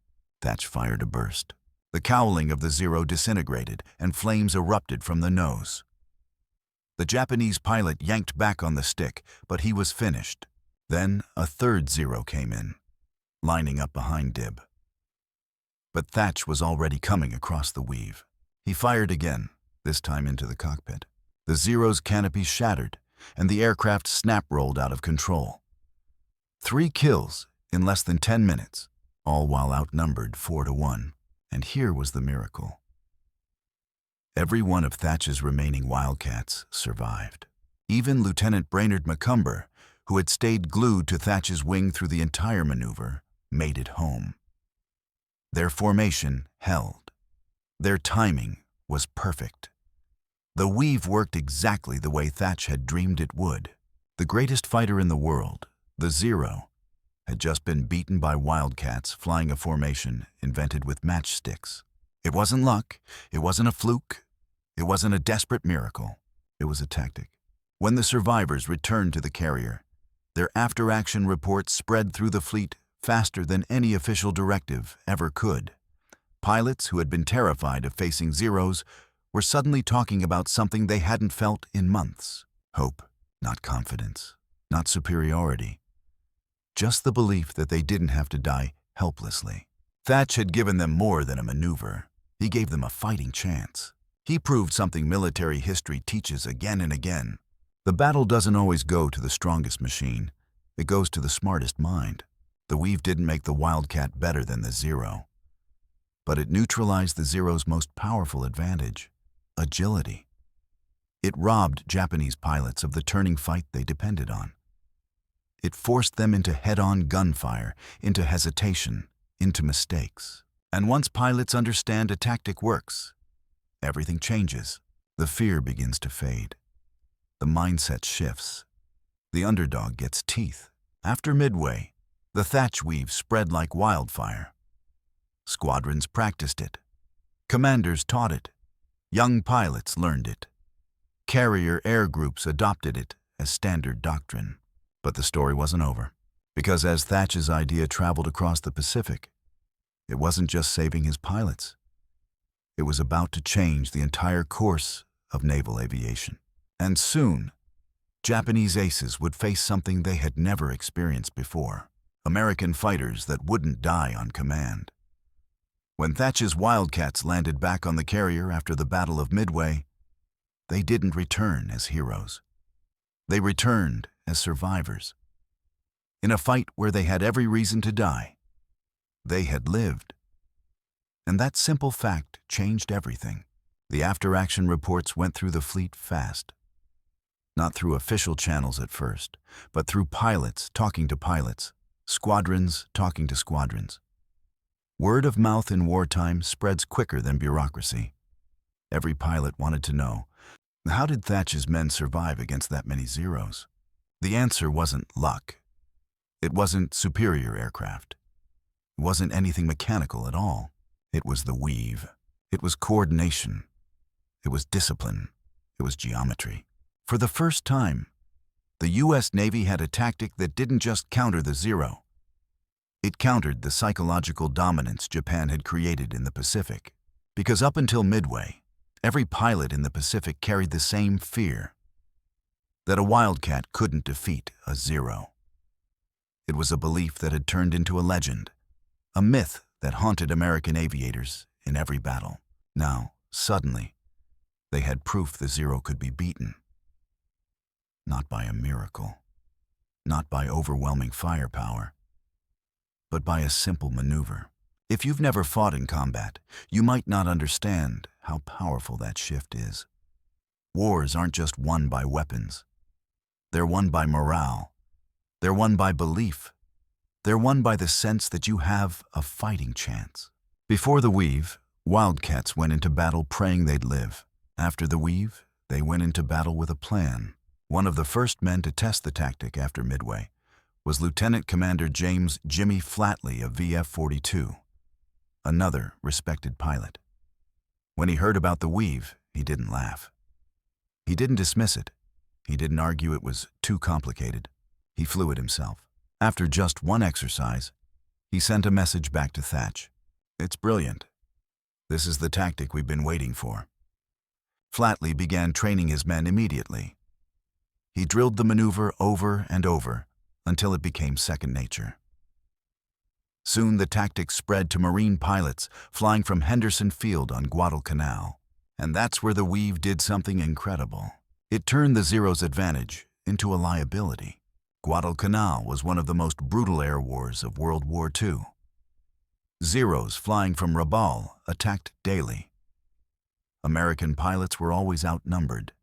Thach fired a burst. The cowling of the Zero disintegrated and flames erupted from the nose. The Japanese pilot yanked back on the stick, but he was finished. Then a third Zero came in, lining up behind Dibb. But Thach was already coming across the Weave. He fired again, this time into the cockpit. The Zero's canopy shattered, and the aircraft snap-rolled out of control. 3 kills in less than 10 minutes, all while outnumbered 4 to 1. And here was the miracle. Every one of Thach's remaining Wildcats survived. Even Lieutenant Brainerd Macomber, who had stayed glued to Thach's wing through the entire maneuver, made it home. Their formation held. Their timing was perfect. The Weave worked exactly the way Thach had dreamed it would. The greatest fighter in the world, the Zero, had just been beaten by Wildcats flying a formation invented with matchsticks. It wasn't luck, it wasn't a fluke, it wasn't a desperate miracle, it was a tactic. When the survivors returned to the carrier, their after-action reports spread through the fleet faster than any official directive ever could. Pilots who had been terrified of facing Zeros were suddenly talking about something they hadn't felt in months. Hope, not confidence, not superiority. Just the belief that they didn't have to die helplessly. Thach had given them more than a maneuver. He gave them a fighting chance. He proved something military history teaches again and again. The battle doesn't always go to the strongest machine. It goes to the smartest mind. The Weave didn't make the Wildcat better than the Zero, but it neutralized the Zero's most powerful advantage, agility. It robbed Japanese pilots of the turning fight they depended on. It forced them into head-on gunfire, into hesitation, into mistakes. And once pilots understand a tactic works, everything changes. The fear begins to fade. The mindset shifts. The underdog gets teeth. After Midway, the Thach Weave spread like wildfire. Squadrons practiced it. Commanders taught it. Young pilots learned it. Carrier air groups adopted it as standard doctrine. But the story wasn't over, because as Thach's idea traveled across the Pacific, it wasn't just saving his pilots. It was about to change the entire course of naval aviation. And soon, Japanese aces would face something they had never experienced before. American fighters that wouldn't die on command. When Thach's Wildcats landed back on the carrier after the Battle of Midway, they didn't return as heroes. They returned as survivors. In a fight where they had every reason to die, they had lived. And that simple fact changed everything. The after-action reports went through the fleet fast. Not through official channels at first, but through pilots talking to pilots, squadrons talking to squadrons. Word of mouth in wartime spreads quicker than bureaucracy. Every pilot wanted to know, how did Thach's men survive against that many Zeros? The answer wasn't luck. It wasn't superior aircraft. It wasn't anything mechanical at all. It was the Weave. It was coordination. It was discipline. It was geometry. For the first time, the U.S. Navy had a tactic that didn't just counter the Zero. It countered the psychological dominance Japan had created in the Pacific. Because up until Midway, every pilot in the Pacific carried the same fear, that a Wildcat couldn't defeat a Zero. It was a belief that had turned into a legend, a myth that haunted American aviators in every battle. Now, suddenly, they had proof the Zero could be beaten. Not by a miracle, not by overwhelming firepower, but by a simple maneuver. If you've never fought in combat, you might not understand how powerful that shift is. Wars aren't just won by weapons. They're won by morale. They're won by belief. They're won by the sense that you have a fighting chance. Before the Weave, Wildcats went into battle praying they'd live. After the Weave, they went into battle with a plan. One of the first men to test the tactic after Midway was Lieutenant Commander James "Jimmy" Flatley of VF-42, another respected pilot. When he heard about the Weave, he didn't laugh. He didn't dismiss it. He didn't argue it was too complicated. He flew it himself. After just one exercise, he sent a message back to Thach. "It's brilliant. This is the tactic we've been waiting for." Flatley began training his men immediately. He drilled the maneuver over and over until it became second nature. Soon the tactic spread to Marine pilots flying from Henderson Field on Guadalcanal. And that's where the Weave did something incredible. It turned the Zero's advantage into a liability. Guadalcanal was one of the most brutal air wars of World War II. Zeros flying from Rabaul attacked daily. American pilots were always outnumbered.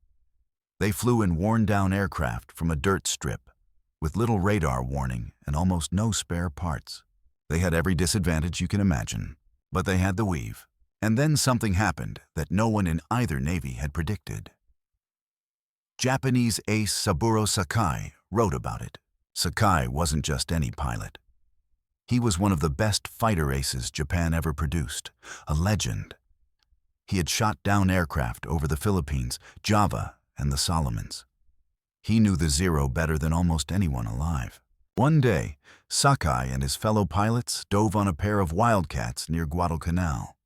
They flew in worn-down aircraft from a dirt strip, with little radar warning and almost no spare parts. They had every disadvantage you can imagine, but they had the Weave. And then something happened that no one in either Navy had predicted. Japanese ace Saburō Sakai wrote about it. Sakai wasn't just any pilot. He was one of the best fighter aces Japan ever produced, a legend. He had shot down aircraft over the Philippines, Java, and the Solomons. He knew the Zero better than almost anyone alive. One day, Sakai and his fellow pilots dove on a pair of Wildcats near Guadalcanal.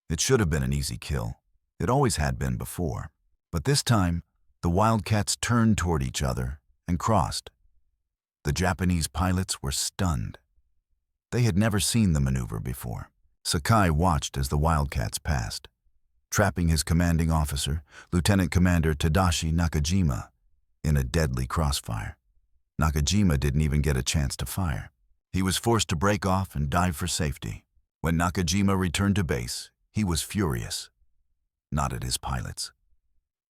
It should have been an easy kill. It always had been before. But this time, the Wildcats turned toward each other and crossed. The Japanese pilots were stunned. They had never seen the maneuver before. Sakai watched as the Wildcats passed, trapping his commanding officer, Lieutenant Commander Tadashi Nakajima, in a deadly crossfire. Nakajima didn't even get a chance to fire. He was forced to break off and dive for safety. When Nakajima returned to base, he was furious. Not at his pilots.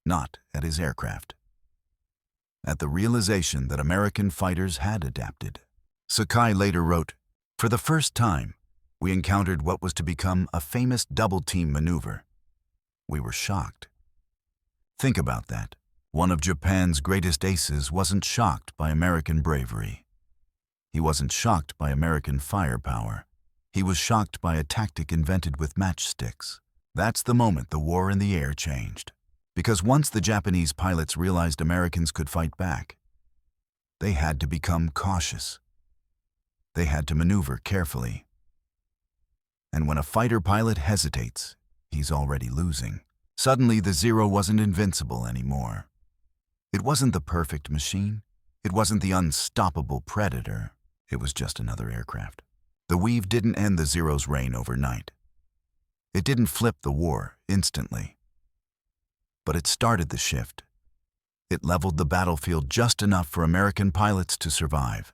Not at his aircraft. At the realization that American fighters had adapted. Sakai later wrote, "For the first time, we encountered what was to become a famous double-team maneuver. We were shocked." Think about that. One of Japan's greatest aces wasn't shocked by American bravery. He wasn't shocked by American firepower. He was shocked by a tactic invented with matchsticks. That's the moment the war in the air changed. Because once the Japanese pilots realized Americans could fight back, they had to become cautious. They had to maneuver carefully. And when a fighter pilot hesitates, he's already losing. Suddenly, the Zero wasn't invincible anymore. It wasn't the perfect machine. It wasn't the unstoppable predator. It was just another aircraft. The Weave didn't end the Zero's reign overnight. It didn't flip the war instantly. But it started the shift. It leveled the battlefield just enough for American pilots to survive.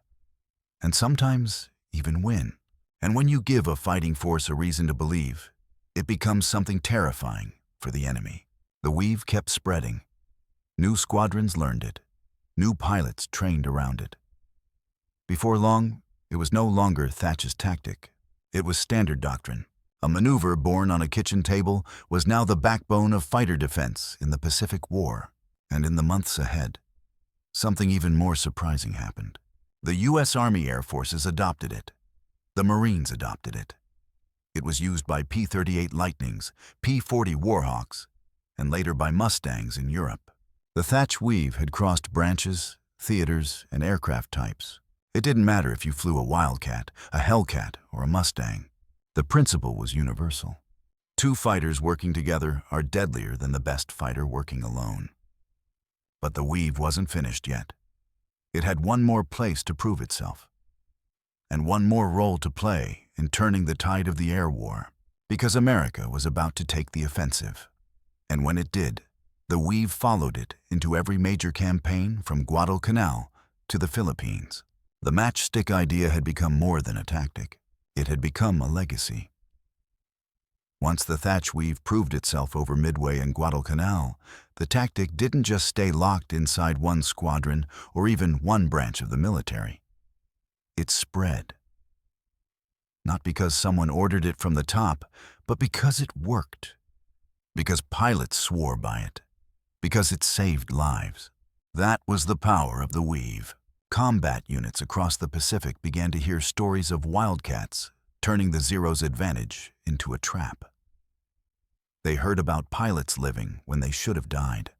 And sometimes even win. And when you give a fighting force a reason to believe, it becomes something terrifying for the enemy. The Weave kept spreading. New squadrons learned it. New pilots trained around it. Before long, it was no longer Thach's tactic. It was standard doctrine. A maneuver born on a kitchen table was now the backbone of fighter defense in the Pacific War. And in the months ahead, something even more surprising happened. The U.S. Army Air Forces adopted it. The Marines adopted it. It was used by P-38 Lightnings, P-40 Warhawks, and later by Mustangs in Europe. The Thach Weave had crossed branches, theaters, and aircraft types. It didn't matter if you flew a Wildcat, a Hellcat, or a Mustang. The principle was universal. Two fighters working together are deadlier than the best fighter working alone. But the Weave wasn't finished yet. It had one more place to prove itself, and one more role to play in turning the tide of the air war, because America was about to take the offensive. And when it did, the Weave followed it into every major campaign from Guadalcanal to the Philippines. The matchstick idea had become more than a tactic. It had become a legacy. Once the Thach Weave proved itself over Midway and Guadalcanal, the tactic didn't just stay locked inside one squadron or even one branch of the military. It spread. Not because someone ordered it from the top, but because it worked. Because pilots swore by it. Because it saved lives. That was the power of the Weave. Combat units across the Pacific began to hear stories of Wildcats turning the Zero's advantage into a trap. They heard about pilots living when they should have died.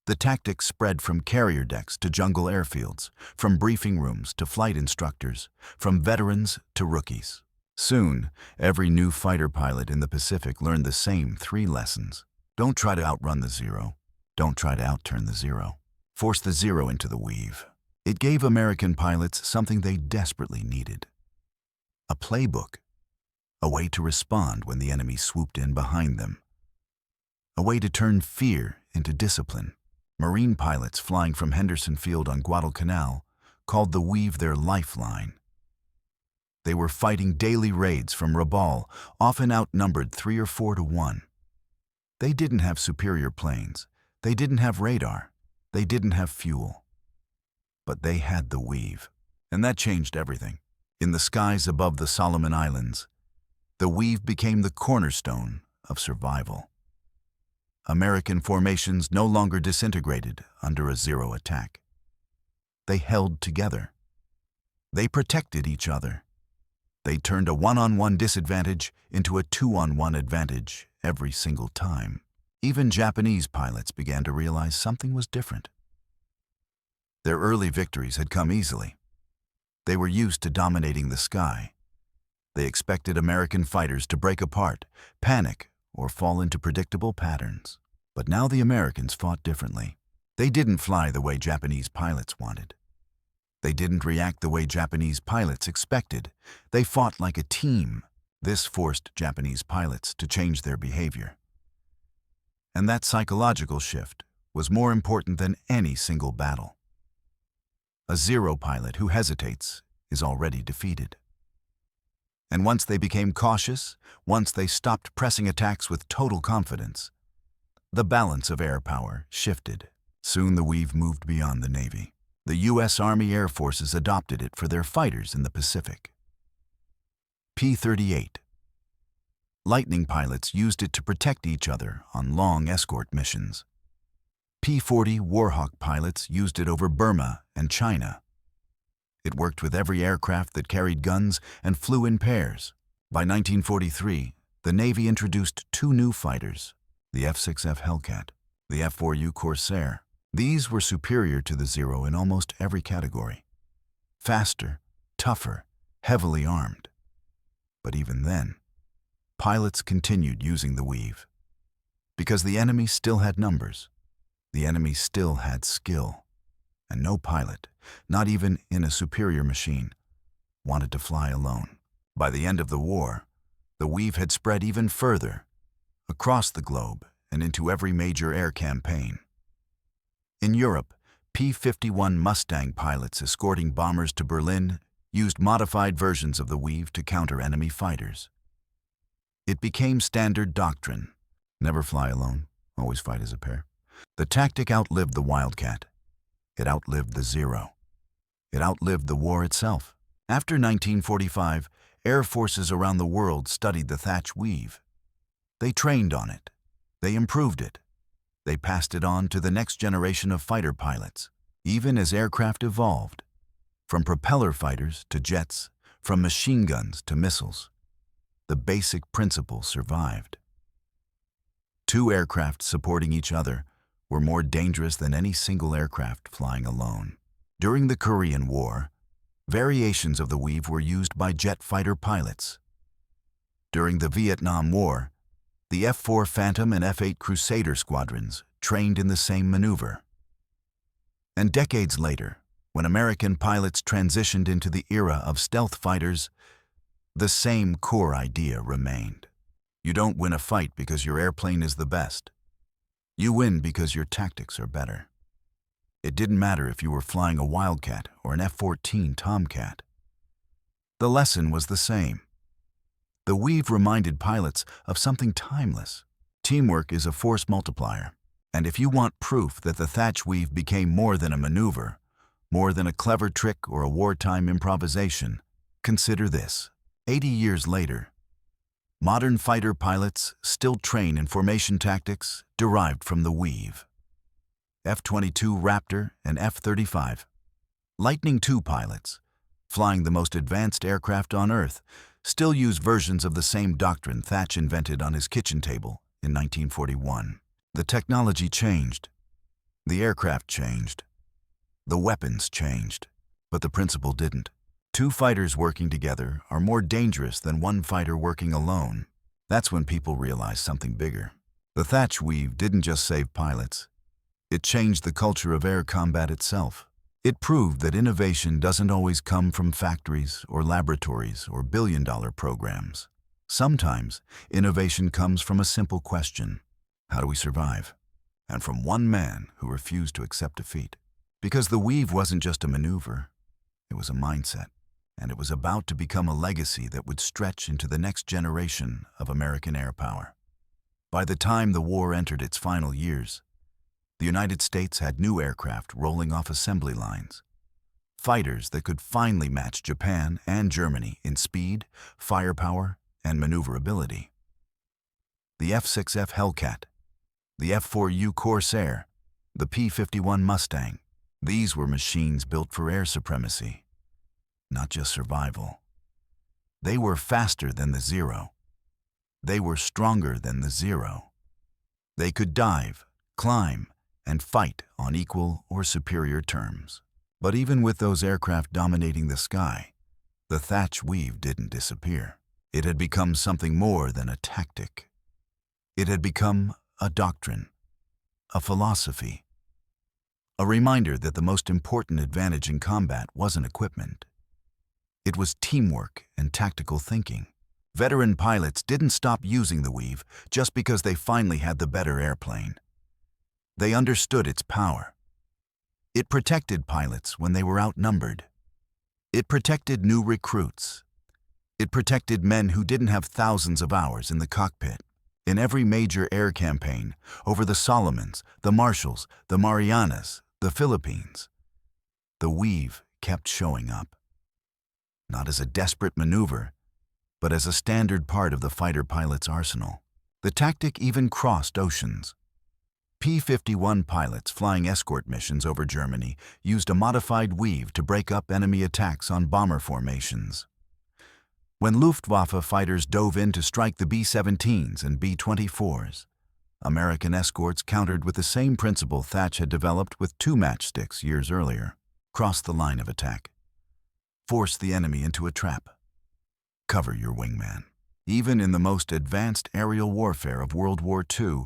The tactic spread from carrier decks to jungle airfields, from briefing rooms to flight instructors, from veterans to rookies. Soon, every new fighter pilot in the Pacific learned the same 3 lessons. Don't try to outrun the Zero. Don't try to outturn the Zero. Force the Zero into the Weave. It gave American pilots something they desperately needed. A playbook. A way to respond when the enemy swooped in behind them. A way to turn fear into discipline. Marine pilots flying from Henderson Field on Guadalcanal called the Weave their lifeline. They were fighting daily raids from Rabaul, often outnumbered 3 or 4 to 1. They didn't have superior planes. They didn't have radar. They didn't have fuel. But they had the Weave. And that changed everything. In the skies above the Solomon Islands, the Weave became the cornerstone of survival. American formations no longer disintegrated under a Zero attack. They held together. They protected each other. They turned a 1-on-1 disadvantage into a 2-on-1 advantage every single time. Even Japanese pilots began to realize something was different. Their early victories had come easily. They were used to dominating the sky. They expected American fighters to break apart, panic, or fall into predictable patterns. But now the Americans fought differently. They didn't fly the way Japanese pilots wanted. They didn't react the way Japanese pilots expected. They fought like a team. This forced Japanese pilots to change their behavior. And that psychological shift was more important than any single battle. A zero pilot who hesitates is already defeated. And once they became cautious, once they stopped pressing attacks with total confidence, the balance of air power shifted. Soon the Weave moved beyond the Navy. The U.S. Army Air Forces adopted it for their fighters in the Pacific. P-38. Lightning pilots used it to protect each other on long escort missions. P-40 Warhawk pilots used it over Burma and China. It worked with every aircraft that carried guns and flew in pairs. By 1943, the Navy introduced two new fighters, the F-6F Hellcat, the F-4U Corsair. These were superior to the Zero in almost every category. Faster, tougher, heavily armed. But even then, pilots continued using the Weave. Because the enemy still had numbers. The enemy still had skill. And no pilot, not even in a superior machine, wanted to fly alone. By the end of the war, the Weave had spread even further, across the globe and into every major air campaign. In Europe, P-51 Mustang pilots escorting bombers to Berlin used modified versions of the Weave to counter enemy fighters. It became standard doctrine. Never fly alone, always fight as a pair. The tactic outlived the Wildcat. It outlived the Zero. It outlived the war itself. After 1945, air forces around the world studied the Thach Weave. They trained on it. They improved it. They passed it on to the next generation of fighter pilots, even as aircraft evolved. From propeller fighters to jets, from machine guns to missiles, the basic principle survived. Two aircraft supporting each other were more dangerous than any single aircraft flying alone. During the Korean War, variations of the Weave were used by jet fighter pilots. During the Vietnam War, the F-4 Phantom and F-8 Crusader squadrons trained in the same maneuver. And decades later, when American pilots transitioned into the era of stealth fighters, the same core idea remained. You don't win a fight because your airplane is the best. You win because your tactics are better. It didn't matter if you were flying a Wildcat or an F-14 Tomcat. The lesson was the same. The Weave reminded pilots of something timeless. Teamwork is a force multiplier. And if you want proof that the Thach Weave became more than a maneuver, more than a clever trick or a wartime improvisation, consider this. 80 years later, modern fighter pilots still train in formation tactics derived from the Weave. F-22 Raptor and F-35. Lightning II pilots, flying the most advanced aircraft on Earth, still use versions of the same doctrine Thach invented on his kitchen table in 1941. The technology changed. The aircraft changed. The weapons changed. But the principle didn't. Two fighters working together are more dangerous than one fighter working alone. That's when people realize something bigger. The Thach Weave didn't just save pilots. It changed the culture of air combat itself. It proved that innovation doesn't always come from factories or laboratories or billion-dollar programs. Sometimes, innovation comes from a simple question: how do we survive? And from one man who refused to accept defeat. Because the Weave wasn't just a maneuver, it was a mindset. And it was about to become a legacy that would stretch into the next generation of American air power. By the time the war entered its final years, the United States had new aircraft rolling off assembly lines. Fighters that could finally match Japan and Germany in speed, firepower, and maneuverability. The F-6F Hellcat, the F-4U Corsair, the P-51 Mustang. These were machines built for air supremacy, not just survival. They were faster than the Zero. They were stronger than the Zero. They could dive, climb, and fight on equal or superior terms. But even with those aircraft dominating the sky, The Thach Weave didn't disappear. It had become something more than a tactic. It had become a doctrine, a philosophy, a reminder that the most important advantage in combat wasn't equipment. It was teamwork and tactical thinking. Veteran pilots didn't stop using the Weave just because they finally had the better airplane. They understood its power. It protected pilots when they were outnumbered. It protected new recruits. It protected men who didn't have thousands of hours in the cockpit. In every major air campaign, over the Solomons, the Marshalls, the Marianas, the Philippines, the Weave kept showing up. Not as a desperate maneuver, but as a standard part of the fighter pilot's arsenal. The tactic even crossed oceans. P-51 pilots flying escort missions over Germany used a modified Weave to break up enemy attacks on bomber formations. When Luftwaffe fighters dove in to strike the B-17s and B-24s, American escorts countered with the same principle Thach had developed with 2 matchsticks years earlier. Cross the line of attack. Force the enemy into a trap. Cover your wingman. Even in the most advanced aerial warfare of World War II,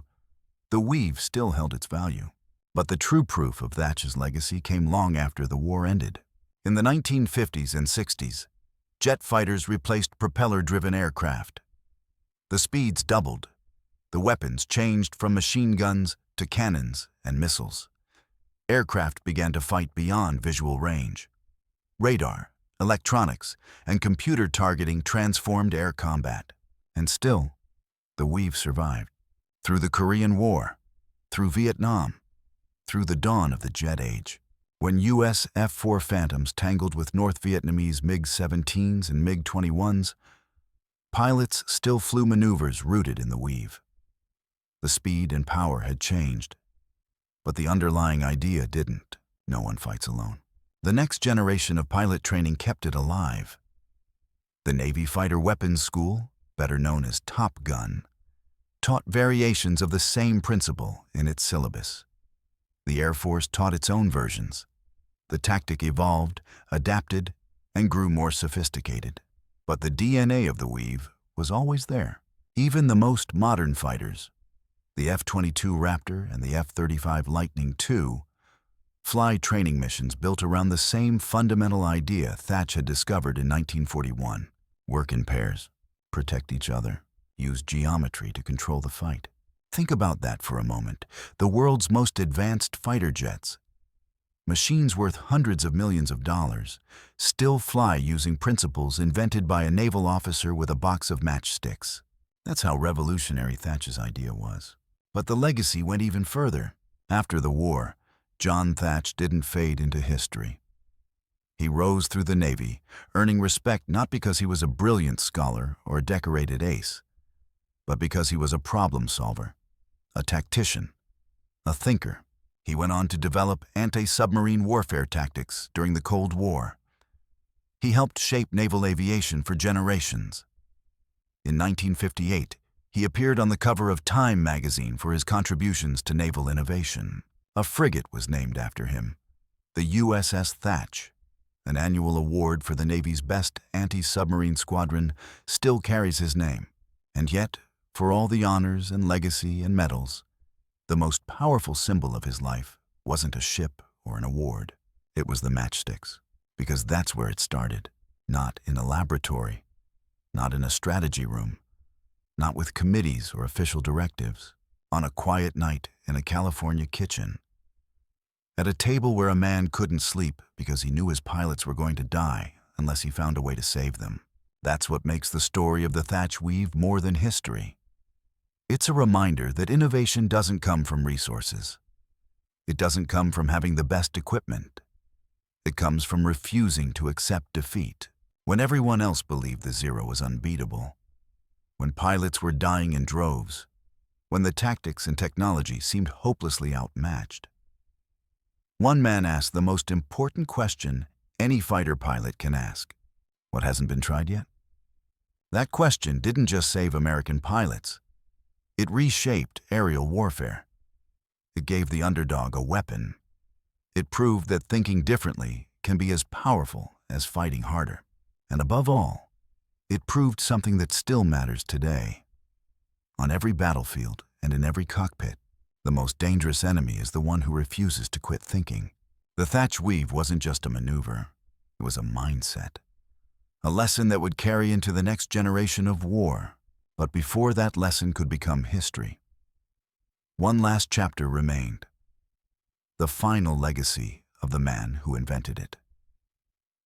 the Weave still held its value. But the true proof of Thach's legacy came long after the war ended. In the 1950s and 60s, jet fighters replaced propeller-driven aircraft. The speeds doubled. The weapons changed from machine guns to cannons and missiles. Aircraft began to fight beyond visual range. Radar, electronics, and computer targeting transformed air combat. And still, the Weave survived. Through the Korean War, through Vietnam, through the dawn of the jet age. When U.S. F-4 Phantoms tangled with North Vietnamese MiG-17s and MiG-21s, pilots still flew maneuvers rooted in the Weave. The speed and power had changed, but the underlying idea didn't. No one fights alone. The next generation of pilot training kept it alive. The Navy Fighter Weapons School, better known as Top Gun, taught variations of the same principle in its syllabus. The Air Force taught its own versions. The tactic evolved, adapted, and grew more sophisticated. But the DNA of the Weave was always there. Even the most modern fighters, the F-22 Raptor and the F-35 Lightning II, fly training missions built around the same fundamental idea Thach had discovered in 1941. Work in pairs, protect each other, use geometry to control the fight. Think about that for a moment. The world's most advanced fighter jets, machines worth hundreds of millions of dollars, still fly using principles invented by a naval officer with a box of matchsticks. That's how revolutionary Thach's idea was. But the legacy went even further. After the war, John Thach didn't fade into history. He rose through the Navy, earning respect not because he was a brilliant scholar or a decorated ace, but because he was a problem solver, a tactician, a thinker. He went on to develop anti-submarine warfare tactics during the Cold War. He helped shape naval aviation for generations. In 1958, he appeared on the cover of Time magazine for his contributions to naval innovation. A frigate was named after him, the USS Thach. An annual award for the Navy's best anti-submarine squadron still carries his name. And yet, for all the honors and legacy and medals, the most powerful symbol of his life wasn't a ship or an award. It was the matchsticks, because that's where it started. Not in a laboratory, not in a strategy room, not with committees or official directives. On a quiet night in a California kitchen, at a table where a man couldn't sleep because he knew his pilots were going to die unless he found a way to save them. That's what makes the story of the Thach Weave more than history. It's a reminder that innovation doesn't come from resources. It doesn't come from having the best equipment. It comes from refusing to accept defeat when everyone else believed the Zero was unbeatable, when pilots were dying in droves, when the tactics and technology seemed hopelessly outmatched. One man asked the most important question any fighter pilot can ask: what hasn't been tried yet? That question didn't just save American pilots. It reshaped aerial warfare. It gave the underdog a weapon. It proved that thinking differently can be as powerful as fighting harder. And above all, it proved something that still matters today. On every battlefield and in every cockpit, the most dangerous enemy is the one who refuses to quit thinking. The Thach Weave wasn't just a maneuver, it was a mindset. A lesson that would carry into the next generation of war. But before that lesson could become history, one last chapter remained. The final legacy of the man who invented it.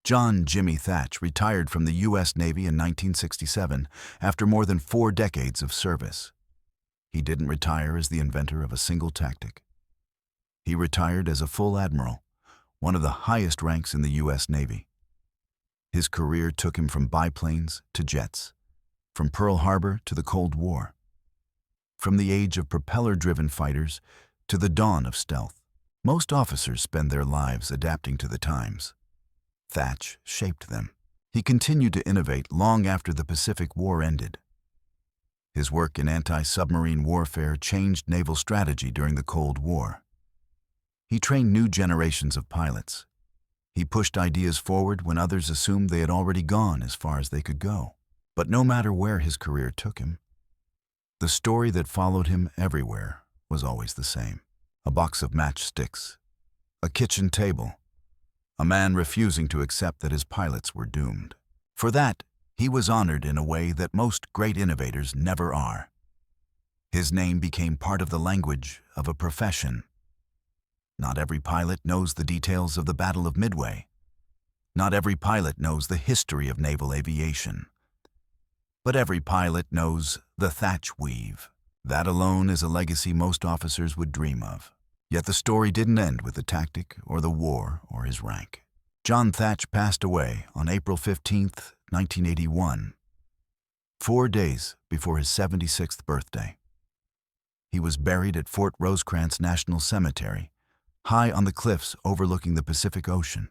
John "Jimmy" Thach retired from the U.S. Navy in 1967 after more than 4 decades of service. He didn't retire as the inventor of a single tactic. He retired as a full admiral, one of the highest ranks in the U.S. Navy. His career took him from biplanes to jets, from Pearl Harbor to the Cold War, from the age of propeller-driven fighters to the dawn of stealth. Most officers spend their lives adapting to the times. Thach shaped them. He continued to innovate long after the Pacific War ended. His work in anti-submarine warfare changed naval strategy during the Cold War. He trained new generations of pilots. He pushed ideas forward when others assumed they had already gone as far as they could go. But no matter where his career took him, the story that followed him everywhere was always the same. A box of matchsticks, a kitchen table, a man refusing to accept that his pilots were doomed. For that, he was honored in a way that most great innovators never are. His name became part of the language of a profession. Not every pilot knows the details of the Battle of Midway. Not every pilot knows the history of naval aviation. But every pilot knows the Thach Weave. That alone is a legacy most officers would dream of. Yet the story didn't end with the tactic or the war or his rank. John Thach passed away on April 15, 1981, 4 days before his 76th birthday. He was buried at Fort Rosecrans National Cemetery, high on the cliffs overlooking the Pacific Ocean,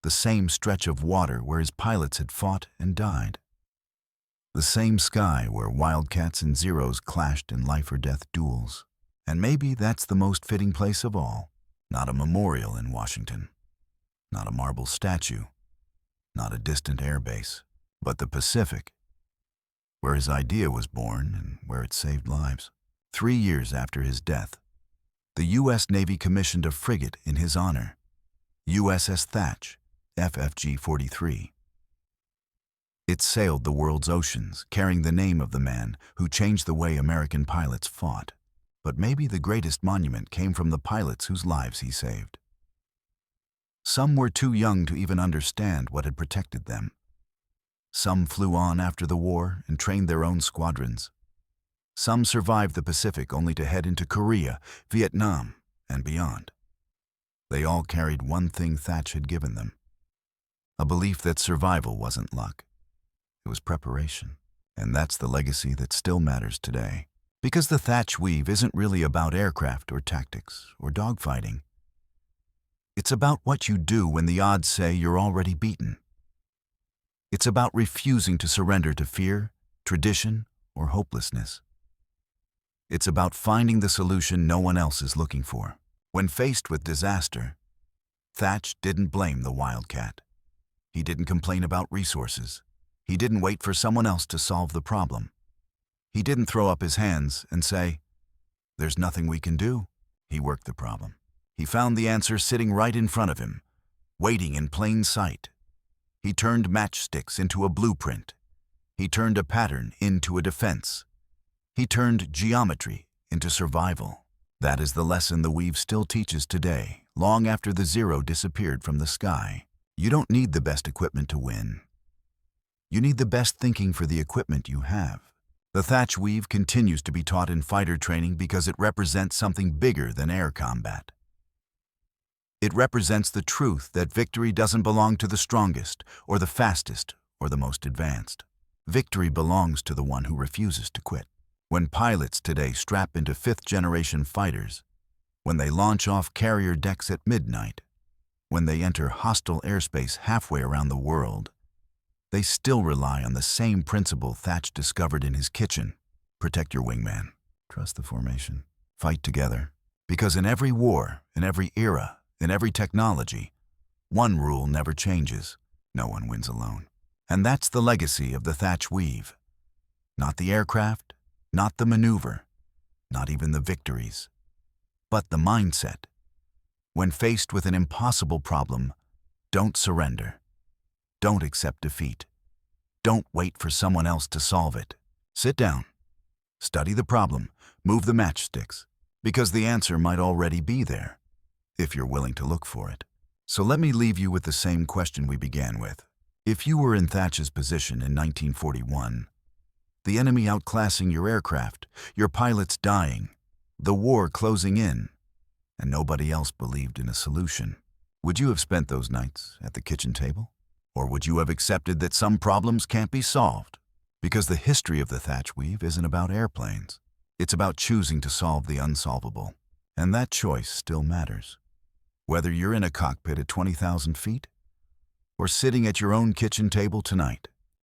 the same stretch of water where his pilots had fought and died, the same sky where Wildcats and Zeros clashed in life-or-death duels. And maybe that's the most fitting place of all. Not a memorial in Washington, not a marble statue, not a distant airbase, but the Pacific, where his idea was born and where it saved lives. 3 years after his death, the U.S. Navy commissioned a frigate in his honor, USS Thach, FFG 43. It sailed the world's oceans, carrying the name of the man who changed the way American pilots fought. But maybe the greatest monument came from the pilots whose lives he saved. Some were too young to even understand what had protected them. Some flew on after the war and trained their own squadrons. Some survived the Pacific only to head into Korea, Vietnam, and beyond. They all carried one thing Thach had given them: a belief that survival wasn't luck. It was preparation. And that's the legacy that still matters today. Because the Thach Weave isn't really about aircraft or tactics or dogfighting. It's about what you do when the odds say you're already beaten. It's about refusing to surrender to fear, tradition, or hopelessness. It's about finding the solution no one else is looking for. When faced with disaster, Thach didn't blame the Wildcat. He didn't complain about resources. He didn't wait for someone else to solve the problem. He didn't throw up his hands and say, "There's nothing we can do." He worked the problem. He found the answer sitting right in front of him, waiting in plain sight. He turned matchsticks into a blueprint. He turned a pattern into a defense. He turned geometry into survival. That is the lesson the Weave still teaches today, long after the Zero disappeared from the sky. You don't need the best equipment to win. You need the best thinking for the equipment you have. The Thach Weave continues to be taught in fighter training because it represents something bigger than air combat. It represents the truth that victory doesn't belong to the strongest, or the fastest, or the most advanced. Victory belongs to the one who refuses to quit. When pilots today strap into 5th-generation fighters, when they launch off carrier decks at midnight, when they enter hostile airspace halfway around the world, they still rely on the same principle Thach discovered in his kitchen. Protect your wingman. Trust the formation. Fight together. Because in every war, in every era, in every technology, one rule never changes. No one wins alone. And that's the legacy of the Thach Weave. Not the aircraft, not the maneuver, not even the victories, but the mindset. When faced with an impossible problem, don't surrender. Don't accept defeat. Don't wait for someone else to solve it. Sit down. Study the problem. Move the matchsticks, because the answer might already be there, if you're willing to look for it. So let me leave you with the same question we began with. If you were in Thach's position in 1941, the enemy outclassing your aircraft, your pilots dying, the war closing in, and nobody else believed in a solution, would you have spent those nights at the kitchen table? Or would you have accepted that some problems can't be solved? Because the history of the Thach Weave isn't about airplanes. It's about choosing to solve the unsolvable. And that choice still matters. Whether you're in a cockpit at 20,000 feet or sitting at your own kitchen table tonight.